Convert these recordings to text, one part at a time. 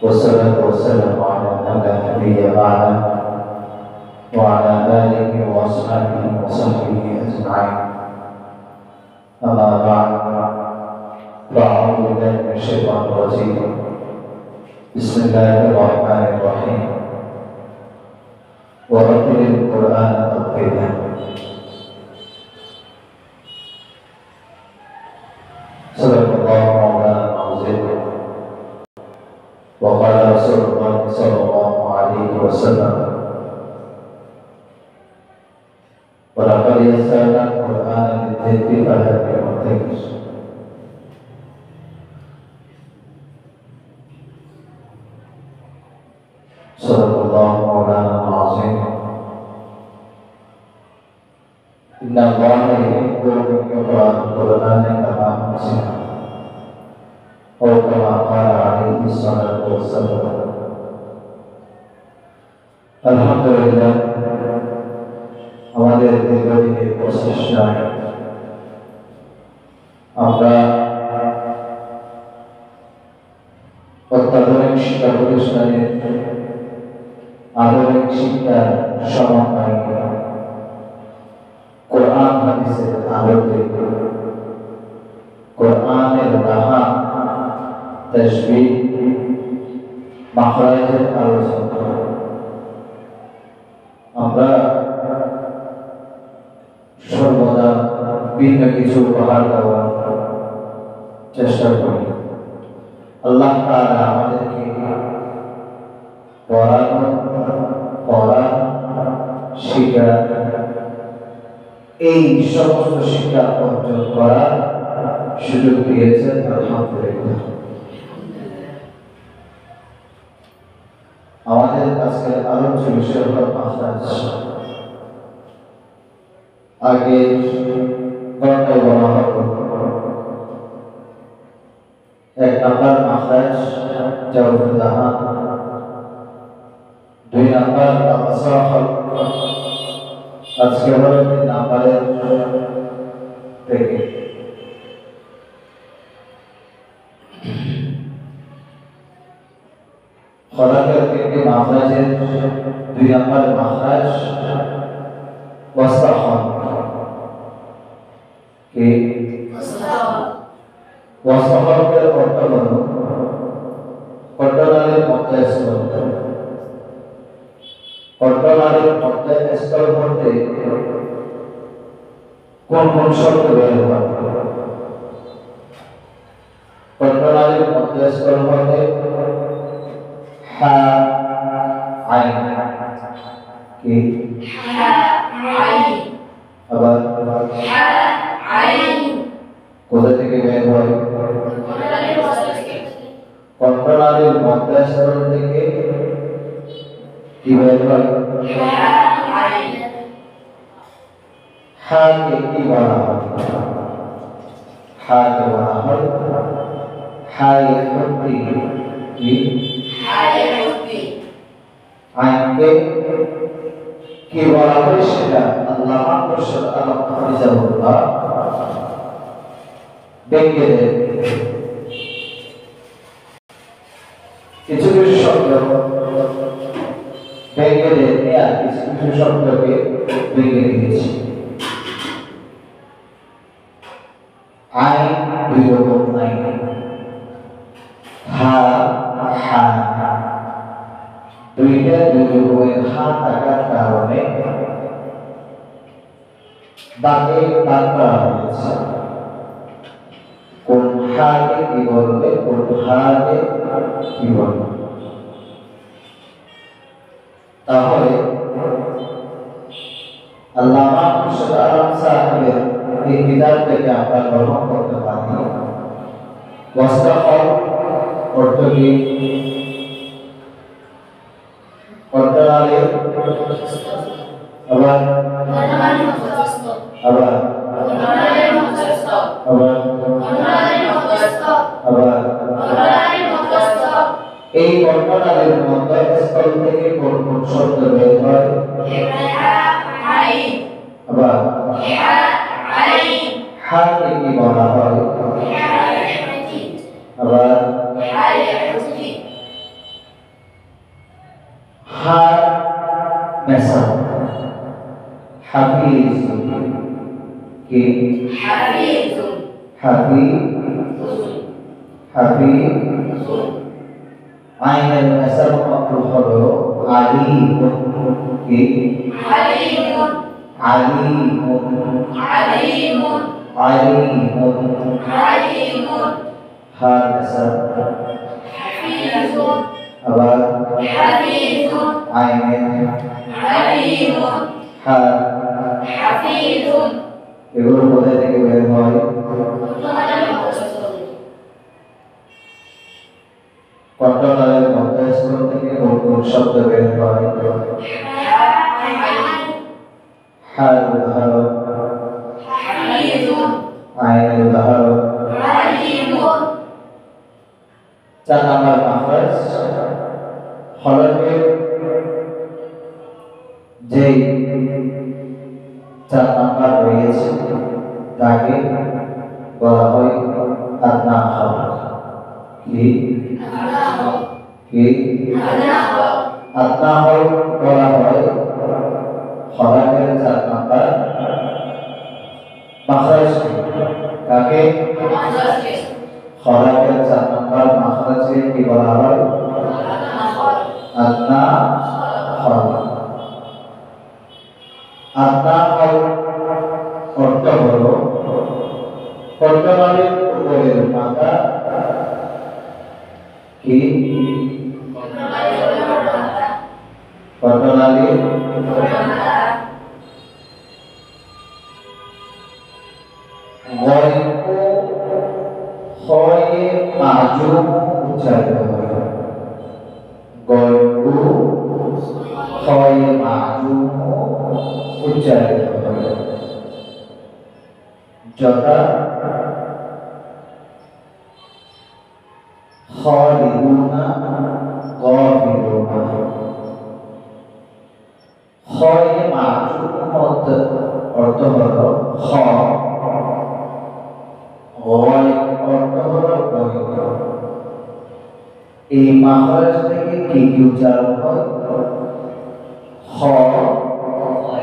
والصلاة والسلام على من لا نبي بعده وعلى آله وأصحابه وصحبه أجمعين. أما بعد فأعوذ بالله من الشيطان الرجيم. بسم الله الرحمن الرحيم. ورتل القرآن ترتيلا. صدق الله مولانا العظيم. وقال رسول الله صلى الله عليه وسلم: ولقد يسرنا القرآن للذكر فهل من مدكر. صدق الله مولانا العظيم. إن الله يحب أن يقرأ القرآن كما أنزل أو كما قال عليه الصلاة والسلام. আলহামদুলিল্লাহ, আমাদের দীর্ঘদিনের প্রচেষ্টায় আমরা অত্যাধুনিক শিক্ষা প্রতিষ্ঠানের আধুনিক শিক্ষার সমন্বয়ে কোরআন হাদিসের আলোকে কোরআনের রাহা, তাসবিহ, মাখরাজের আলোচনা আমরা সর্বদা ভিন্ন কিছু উপহার দেওয়ার চেষ্টা করি। আল্লাহ তাআলা আমাদেরকে পড়া, শিক্ষা, এই সমস্ত শিক্ষা অর্জন করার সুযোগ দিয়েছেন। আলহামদুলিল্লাহ। আমাদের আজকের আলোচ্য বিষয় হল মাখরাজ। আগে গণনায় বলা হলো 1 নম্বর মাখরাজ জাওফুল জাহান, 2 নম্বর আসাফল, আজকে হলো 3 নম্বরের থেকে খলাকের থেকে মাখরাজের 2 নম্বর মাখরাজ ওয়াসাফল। কি ওয়াসাফলের অর্থ হলো কণ্ঠনালীর মধ্যস্থল। কণ্ঠনালীর মধ্যস্থল হতে কোন কোন শব্দ বের হয়? কণ্ঠনালীর মধ্যস্থল হতে হা, আইন। কি হা, আইন। আবার হা, আইন কোথা থেকে বের হয়? কণ্ঠনালীর মধ্যস্থল থেকে কি বের হয়? হাকে কি বলা হয়? হাকে বলা হয় হায়ে হতি। কি হায়ে হতি। আইনকে কি বলা হয় সেটা আল্লামা মুর্শিদ আলম হাফিজাহুল্লাহ ব্যাখ্যা দেন। কিছু কিছু শব্দ ব্যাখ্যা দেন, আর কিছু কিছু শব্দকে ব্যাখ্যা দিয়েছি। আইন 2 রকম আইন, হা, হা। 2টা 2 রকমের হা থাকার কারণে বাকে বাদ করা হয়েছে। কোন হাকে কি বলবে, কোন হাকে কি বলবে। তাহলে আল্লামা মুর্শিদ আলম সাহেবের এই কিতাব থেকে আমরা গ্রহণ করতে পারি ওয়াসাফল অর্থ কি? কণ্ঠনালীর আবার আবার এই কণ্ঠনালীর মধ্যস্থল থেকে কোন কোন শব্দ বের হয়? আবার হাকে কি বলা হয়? আবার মেসা হাফিজ কি حفيظ হাফিজ হাফিজ আইনের মেসার মকরুহ হলো আলিম কি عليم আলিম عليم আলিম عليم হার মেসা حفيظ আবার حفيظ আইনের عليم হার حفيظ এগুলো কোথায় থেকে বের হয় কন্ট্রোলারের মধ্যস্থল থেকে কোন শব্দ বের হয় হার উদাহরণ حفيظ আইনের উদাহরণ عليم 4 নাম্বার মাখরাজ হরফের যে 4 নাম্বার রয়েছে তাকে বলা হয় আদনাহ কি কি আদনাহ বলা হয় হরফের 4 নাম্বার মাখরাজ কাকে হরফের 4 নাম্বার মাখরাজকে কি বলা হয় আদনা হরফ আদনা হরফ অর্থ হলো কন্ট্রোলারের উপরের মাথা কি কন্ট্রোলারের গয়কো হয়ে মাজুম উচ্চারিত হয় গয়কো হয়ে মাজুম উচ্চারিত হয় যথা খালিদুনা গাফিলুনা হয়ে মাজুম অর্থ হলো খ গয় অর্থ হলো গয় এই মাখরাজ থেকে কি কি উচ্চারণ হয় খ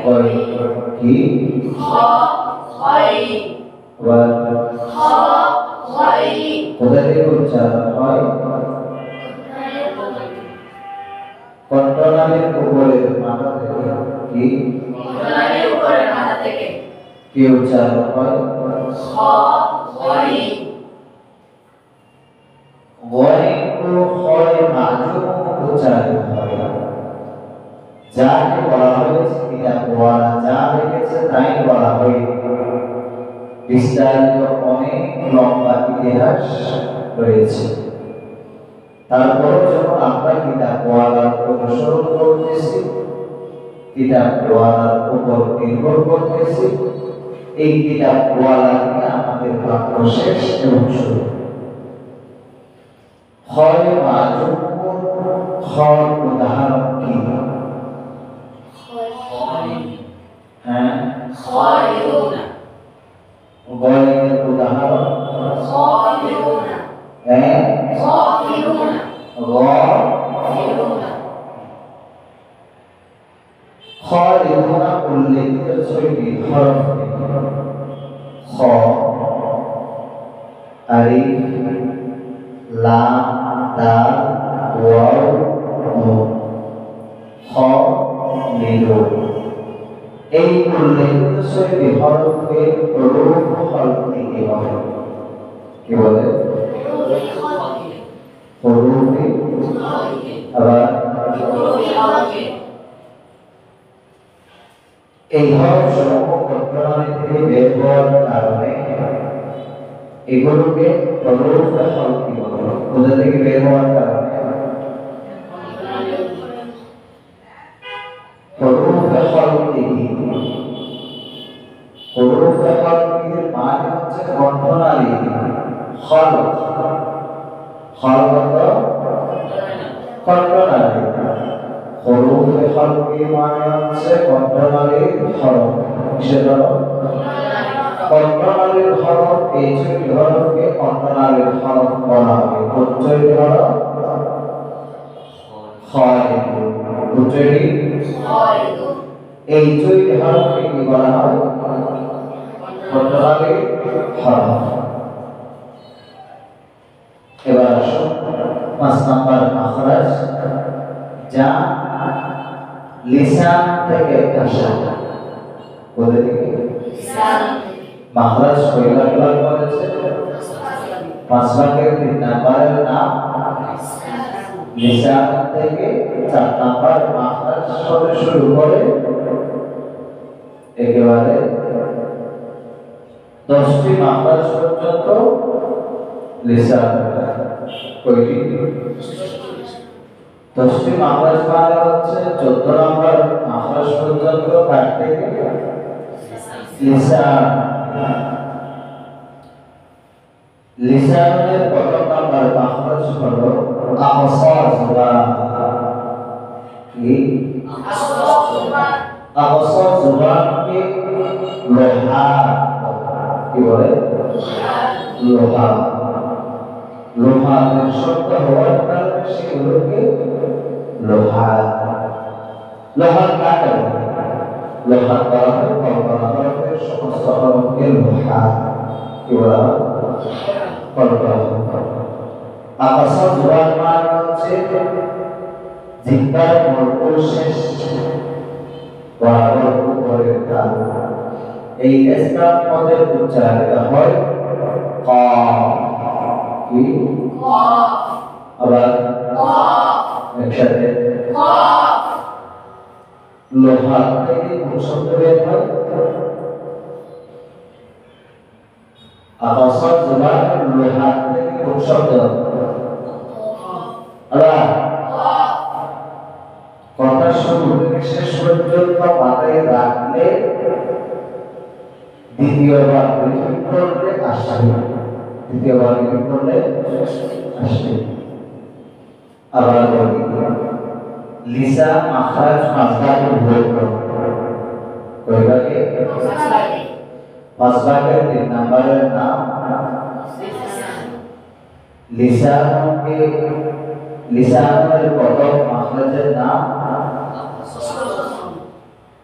গয় কি কোথা থেকে উচ্চারণ হয় কন্ট্রোলারের উপরের মাথা থেকে কি উচ্চারণ হয় গয়কো হয় মাজুম উচ্চারিত হয় যাকে বলা হয়েছে কিতাব ওয়ালা যা লিখেছে তাই বলা হয় বিস্তারিত অনেক লম্বা ইতিহাস রয়েছে তারপরে যখন আমরা কিতাব ওয়ালার অনুসরণ করতেছি কিতাব ওয়ালার উপর নির্ভর করতেছি এই কিতাব ওয়ালা নিয়ে আমাদের বাক্য শেষ এবং শুরু হয় মাজুম খর উদাহরণ কি হ্যাঁ গয়ের উদাহরণ হ্যাঁ খালিদুনা উল্লেখিত 6টি হরফ খ আলিফ লাম দাল ওয়াও নুন খ লিদু এই উল্লেখিত 6টি হরফকে হরফ খলকি বলে কি বলে হরফে আবার এই হরফ সমূহ প্রণালী থেকে বের হওয়ার কারণে এগুলোকে হরফ খলকি বলে কোথা থেকে বের হওয়ার কারণে হরফ খলকি হরফ খলকির মানে হচ্ছে কণ্ঠনালী খলক খলক কণ্ঠনালী হরফ খলকি মানে হচ্ছে কণ্ঠনালীর হরফ কিসের হরফ কণ্ঠনালীর হরফ এই 6টি হরফকে কণ্ঠনালীর হরফ বলা হয় কোন 6টি হরফ খ খালিদুন উচ্চারণে খালিদুন এই দুই হরফকে কি বলা হয় মুতাকাল্লিম হরফ এবার আসুন 5 নাম্বার মাখরাজ যা লিসান থেকে আসে কোথা থেকে লিসান মাখরাজ কয়বার বলেছে 5 ভাগের 3 নাম্বারের নাম লিসান থেকে 4 নাম্বার মাখরাজ থেকে শুরু করে একেবারে 10টি মাখরাজ পর্যন্ত লিসান কয়টি 10টি মাখরাজ মানে হচ্ছে 14 নাম্বার মাখরাজ পর্যন্ত কাট থেকে লিসান লিসানের প্রথম নাম্বার মাখরাজ হলো আকসা জবান কি আকসা জবানকে লোহা কি বলে লোহা লোহার শব্দ হওয়ার কারণে সেগুলোকে লোহা লোহার কাটা লোহার করা হয় কল্পনা করা হয় সমস্ত হরফকে লোহা কি বলা হয় কল্পনা আকসা জবান মানে হচ্ছে জিহ্বার মূল শেষ বরাবর উপরের তাল এই ইসলাম পদের উচ্চারিত হয় কাফ কি কাফ আবার কাফ একসাথে কাফ লোহা থেকে কোন শব্দ বের হয় আকসা জবান লোহা থেকে কোন শব্দ আবার কথা শুরু থেকে শেষ পর্যন্ত মাথায় রাখলে দ্বিতীয়বার রিপিট করলে আসবে দ্বিতীয়বার রিপিট করলে আসবে আবার বলি লিসা মাখরাজ মাসদার ভুল কয় ভাগে 5 ভাগের 3 নাম্বারের নাম লিসানকে লিসানের প্রথম মাখরাজের নাম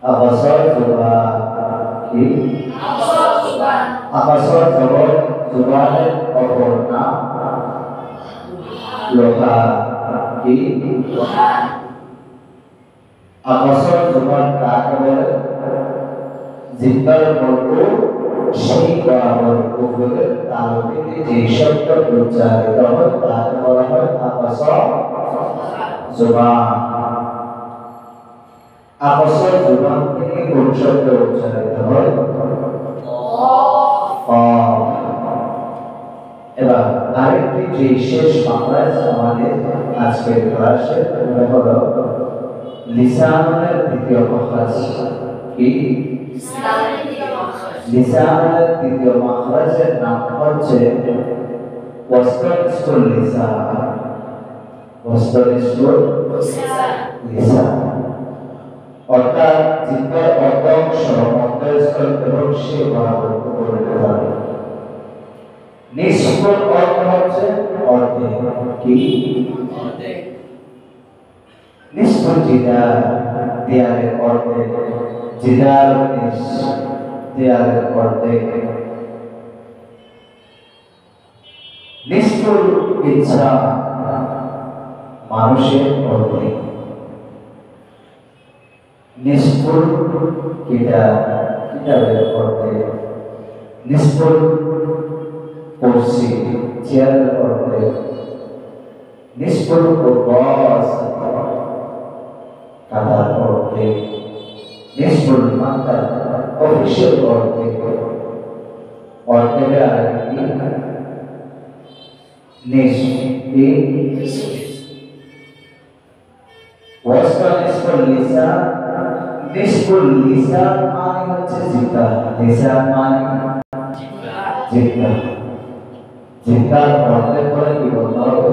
আকসা জবান কি আকসা জবানের অপর নাম লোহা কি আকসা জবান কাকে বলে জিহ্বার মূল সেই বরাবর উপরের তাল থেকে যে শব্দ উচ্চারিত হয় তাকে বলা হয় আকসা জবান আকসা জবান থেকে কোন শব্দ উচ্চারিত হয় এবার আরেকটি যে শেষ মাখরাজ আমাদের আজকের ক্লাসে হলো লিসানের দ্বিতীয় মাখরাজ কি লিসানের দ্বিতীয় মাখরাজের নাম হচ্ছে ওয়াসতানিসুল লিসান ওয়াসতানিসুল লিসান অর্থাৎ জিহ্বার অর্ধাংশ মধ্যস্থল এবং সে বরাবর উপরে থাকে নিষ্ফল অর্থ হচ্ছে অর্ধেক কি নিষ্ফল জিদার দেয়ালের অর্ধেক জিদার দেয়ালের অর্ধেক নিষ্ফল ইচ্ছা মানুষের অর্ধেক নিষ্ফল কিতাবের অর্ধেক নিষ্ফল কুরসি চেয়ারের অর্ধেক নিষ্ফল বাস কাতার অর্ধেক নিষ্ফল মাতা অফিসের অর্ধেক অর্ধেকের আরেকটি নিষ্ফল লিসান নিষ্ফল লিসান মানে হচ্ছে জিহ্বা লিসান মানে জিহ্বা জিহ্বার অর্ধেক করে কি বলতে হবে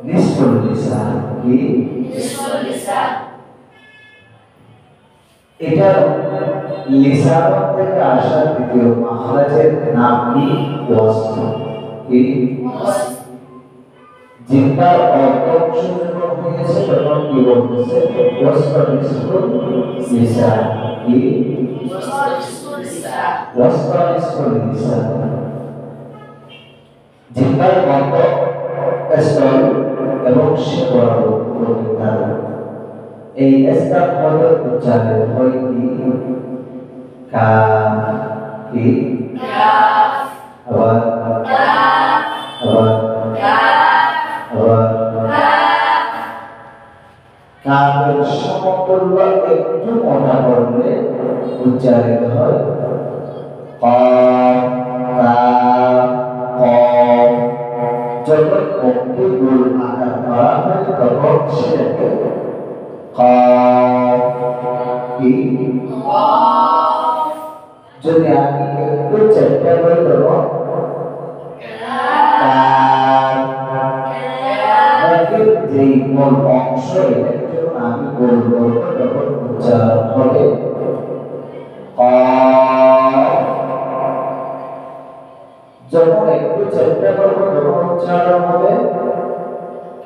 নিষ্ফল লিসান কি এটা লিসান থেকে আসা দ্বিতীয় মাখরাজের নাম কি ওয়াসল কি জিহ্বার অল্প অংশ যখন হয়েছে তখন কি বলতেছে ওয়াসতানিসফুল লিসান কি ওয়াসতানিসফুল লিসান জিহ্বার মধ্য স্থল এবং শিরা উপরিভাগ এই স্থান হলো উচ্চারণ হয় কি কাফ কি কাফ আবার কাফ আবার কাফ আবার কাফ কাফের সমতুল্য একটু মোটা করলে উচ্চারিত হয় কফ কাফ কফ যখন মুখে গোল আকার করা হয় তখন সেটাকে কফ কি কফ যদি আমি একটু চেষ্টা করি তখন কাফের যেই মূল অংশ এটাকে যখন আমি গোল করবো তখন উচ্চারণ হবে কফ যখন একটু চেষ্টা করবো তখন উচ্চারণ হবে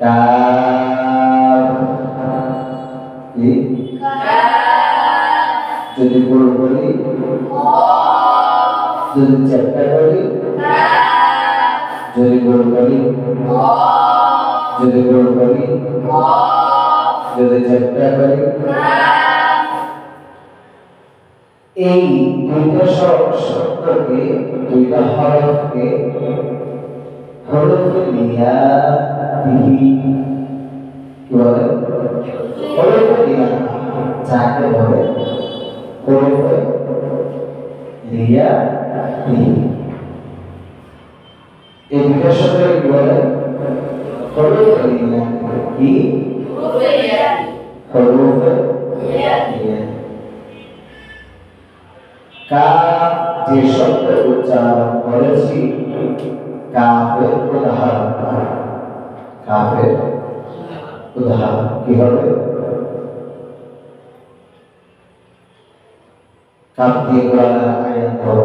কাফ কি কাফ যদি গোল বলি কফ যদি চেষ্টা করি কাফ যদি গোল করি কফ যদি গোল করি কফ যদি চেষ্টা করি কাফ এই দুইটা শব্দকে দুইটা হরফকে হরফে নিয়া দিহি কি বলে হরফে নিয়া যাকে বলে হরফে নিয়া দিহি এই দুইটা শব্দকে কি বলে হরফে নিয়া কি রুফিয়া হরফে ইয়া নিয়া কাফ যে শব্দ উচ্চারণ করেছি কাফের উদাহরণ কাফের উদাহরণ কি হবে কাফ দিয়ে কোরআনের আয়াত পড়ো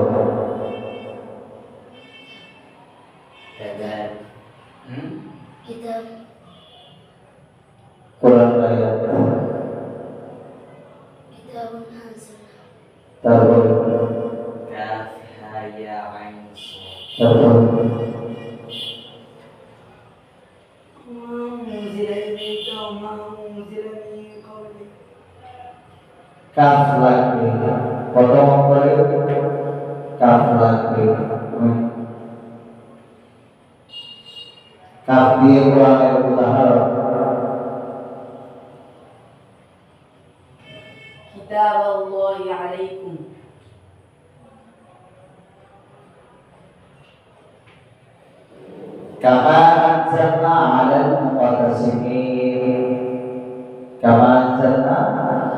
কিতাব কোরআনের আয়াত কিতাবুন আনজালনা তারপর كاف ها يا عين صاد তারপর وما أنزل إليك وما أنزل من قبلك কাফ লাগবে প্রথম অক্ষরে কাফ লাগবে কাফ দিয়ে কোরআনের উদাহরণ كتاب الله عليكم كما أنزلنا على المقتسمين كما أنزلنا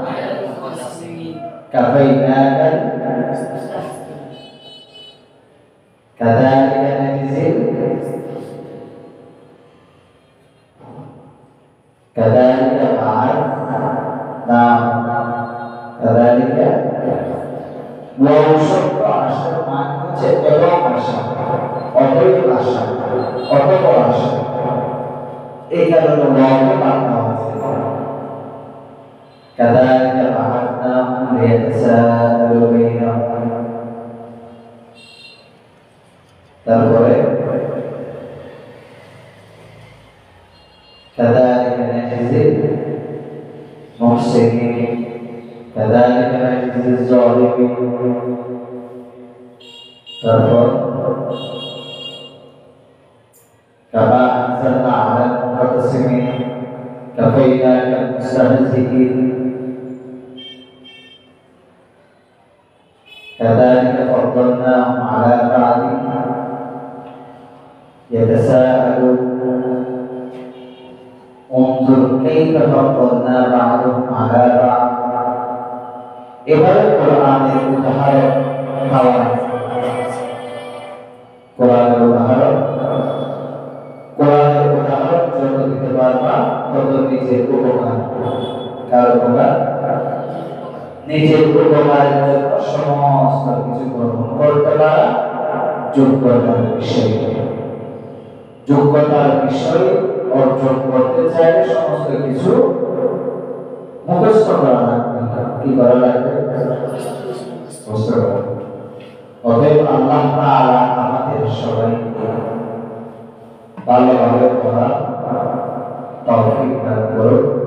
على المقتسمين كفيناك كذلك نجزي كذلك فعلنا كذلك وشق عشر معنى এবং আশা অতএব আশা অতঃপর আশা এই কারণে ওয়াকে বাঁধা হয়েছে كذلك بعثناهم ليتساءلوا بينهم তারপরে كذلك نجزي المحسنين كذلك نجزي الظالمين তারপর كما أنزلنا على المقتسمين كفيناك المستهزئين كذلك فضلناهم على بعض يتساءلون انظر كيف فضلنا بعضهم على بعض এবারে কোরআনের উদাহরণ পাওয়া কোরআনের উদাহরণ যত দিতে পারবা তত নিজের উপকার কার উপকার নিজের উপকারের জন্য সমস্ত কিছু গ্রহণ করতে পারা যোগ্যতার বিষয় যোগ্যতার বিষয় অর্জন করতে চাইলে সমস্ত কিছু মুখস্থ করা লাগবে। কি করা লাগবে? মুখস্থ করা। অতএব আল্লাহ তাআলা আমাদের সবাইকে ভালোভাবে পড়া তৌফিক দান করুন।